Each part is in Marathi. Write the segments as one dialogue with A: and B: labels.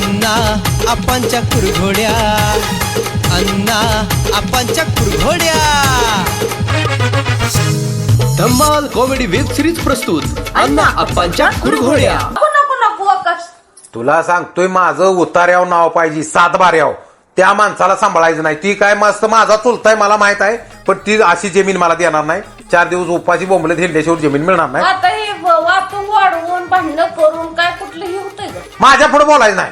A: अण्णा आपांच्या कुरघोड्या, अण्णा आपांच्या कुरघोड्या. धम्माल कॉमेडी वेब सिरीज प्रस्तुत अण्णा आपांच्या कुरघोड्या.
B: तुला सांगतोय माझं उतार्याव नाव पाहिजे, सातबाऱ्याव. त्या माणसाला सांभाळायचं नाही. ती काय मस्त माझा चुलताय मला माहित आहे, पण ती अशी जमीन मला देणार नाही. 4 दिवस उपाशी बोंबले हिंडल्याशिवाय जमीन मिळणार नाही.
C: आता हे वाटून वाढवून भांडणं करून काय कुठलंही होतंय का?
B: माझ्या पुढे बोलायचं नाही.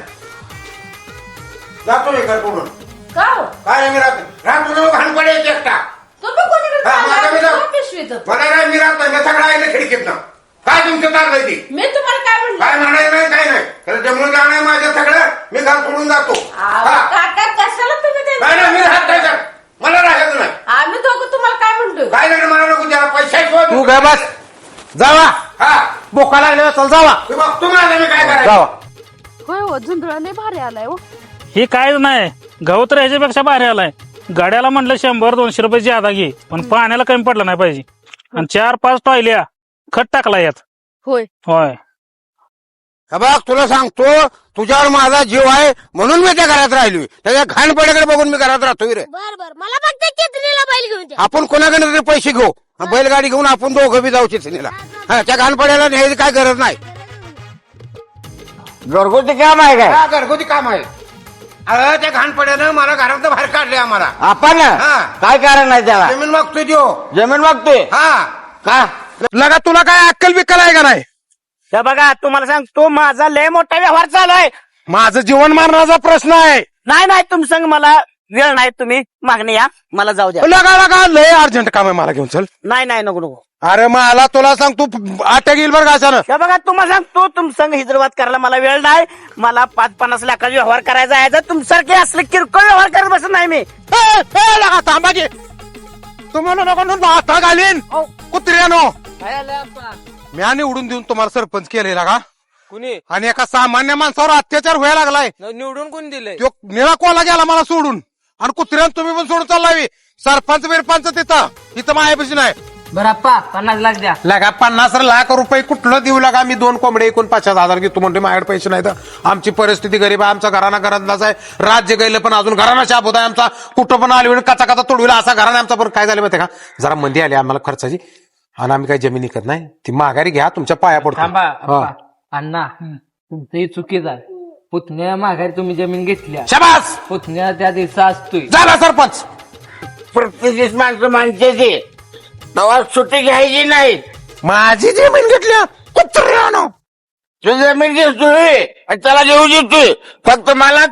D: जातो घर पडून.
C: का हो?
D: काय मी राहतो घाण पडे एकटा.
C: तुम्ही कोणीकडे
D: हा, माझा मी जाऊ.
C: पिशवीत होतं.
D: मला नाही मी राहत नाही, सगळं आहे खिडकीत ना. काय तुमचं चाललंय ती?
C: मी तुम्हाला काय म्हणलं?
D: काय म्हणायचं नाही, काय नाही. तर जमून जाणार माझं सगळं. मी घर सोडून जातो. हा.
C: काका कशाला तुम्ही
D: काय नाही, मी राहत नाही तर. मला राहायचं नाही.
C: आम्ही दोघं तुम्हाला काय म्हणतोय?
D: काय नाही मला नको त्याला पैसा
B: तू काय बस जावा.
D: हा
B: बोका लागले चल जावा.
D: तू बघतो माझं मी काय करायचं.
B: जावा.
C: होय हो, झुंधळा लय भारी आलाय हो.
E: हे कायच नाही, गहू तर ह्याच्यापेक्षा भारी आलाय. गाड्याला म्हटलं 100-200 रुपये ज्यादा घे, पण पाण्याला कमी पडलं नाही पाहिजे. आणि 4-5 टॉयल्या खत टाकला यात.
C: होय
E: होय
D: बघ तुला सांगतो, तुझ्यावर माझा जीव आहे म्हणून मी त्या घरात राहिलो. त्याच्या घाणपड्याकडे बघून मी घरात राहतोय रे.
F: बर मला फक्त चित्रीला बैल घेऊन द्या.
D: आपण कोणाकडे तरी पैसे घेऊ, बैलगाडी घेऊन आपण दोघं बी जाऊ चिचणीला. हा, त्या घाणपड्याला न्यायची काय गरज नाही.
G: घरगुती काम आहे काय?
D: हा, घरगुती काम आहे. अरे त्या घाणपड्यानं मला घरात बाहेर काढले आम्हाला.
G: आपण
D: हा.
G: काय कारण आहे त्याला?
D: जमीन मागतोय तो.
G: जमीन मागतोय
D: हा
G: का?
B: लगा तुला काय अक्कल बिक्कल आहे का नाही?
G: त्या बघा तुम्हाला सांगतो, माझा लय मोठा व्यवहार चालू आहे.
B: माझं जीवन मारण्याचा प्रश्न आहे.
G: नाही तुम्ही सांग, मला वेळ नाही. तुम्ही मागणी या, मला जाऊ द्या.
B: लगा लय अर्जंट काम आहे, मला घेऊन चल.
G: नाही नको.
B: अरे मला तुला सांग, तू आट्या घेईल बरं का अचानक.
G: त्या बघा तुम्हाला सांगतो, तुम संग हिजरवाद करायला मला वेळ नाही. मला 5-50 लाखाचा व्यवहार करायचा आहे. तुमसारखे असले किरकोळ व्यवहार करत बसत नाही मी.
B: लगा थांबा की. तुम्हाला नको आता घालीन कुत्र्यानो. मी आणि उडून देऊन तुम्हाला सरपंच केलेला का
H: कुणी?
B: आणि एका सामान्य माणसावर अत्याचार व्हायला लागलाय.
H: निवडून कोण दिलंय?
B: तो निळा कोला गेला मला सोडून, आणि कुत्र्यानं तुम्ही पण सोडून चाललाय. सरपंच बिरपंच तिथं मायापाशी नाही.
H: बरं अप्पा 50 लाख द्या.
B: लगा 50 लाख रुपये कुठलं देऊ लागा? मी 2 कोंबडे 49,000 घेतो म्हणते. माझ्याकडे पैसे नाही तर. आमची परिस्थिती गरीब आहे. आमचा घराणा घरातलाच आहे. राज्य गेलं पण अजून घराणा शाप होता आमचा. कुठं पण आली कचा तोडविला असा घराणा आमचा. पण काय झालं माहिती का, जरा मंदी आली आम्हाला खर्चाची, आणि आम्ही काही जमीन विकत नाही. ती माघारी घ्या, तुमच्या पाया पडतो.
H: थांबा
B: हा.
H: अप्पा. अण्णा तुमचंही चुकीचं आहे. पुतण्या माघारी तुम्ही जमीन घेतल्या.
B: शाबास
H: पुतण्या त्या दिवसा असतोय.
B: झाला सरपंच.
G: प्रत्येक माणसं माणसाची तेव्हा सुट्टी घ्यायची नाही.
B: माझी जमीन घेतल्या कुत्र्यानो.
G: तू जमीन घेतोय आणि त्याला घेऊ देतोय. फक्त मला